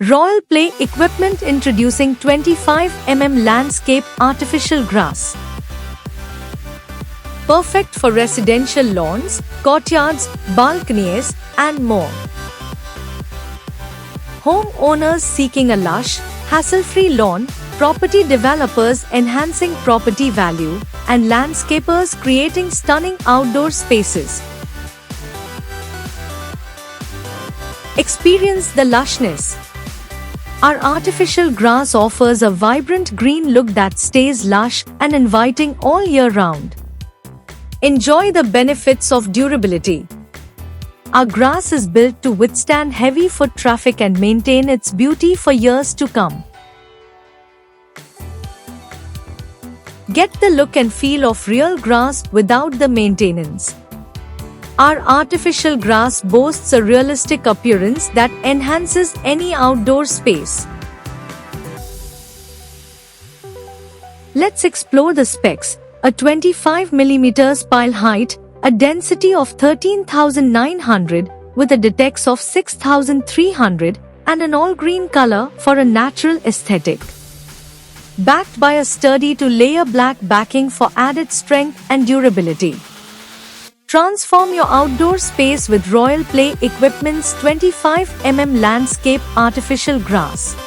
Royal Play Equipment introducing 25 mm landscape artificial grass. Perfect for residential lawns, courtyards, balconies, and more. Homeowners seeking a lush, hassle-free lawn, property developers enhancing property value, and landscapers creating stunning outdoor spaces. Experience the lushness. Our artificial grass offers a vibrant green look that stays lush and inviting all year round. Enjoy the benefits of durability. Our grass is built to withstand heavy foot traffic and maintain its beauty for years to come. Get the look and feel of real grass without the maintenance. Our artificial grass boasts a realistic appearance that enhances any outdoor space. Let's explore the specs. A 25mm pile height, a density of 13,900 with a Detex of 6,300 and an all-green color for a natural aesthetic. Backed by a sturdy two-layer black backing for added strength and durability. Transform your outdoor space with Royal Play Equipment's 25mm landscape artificial grass.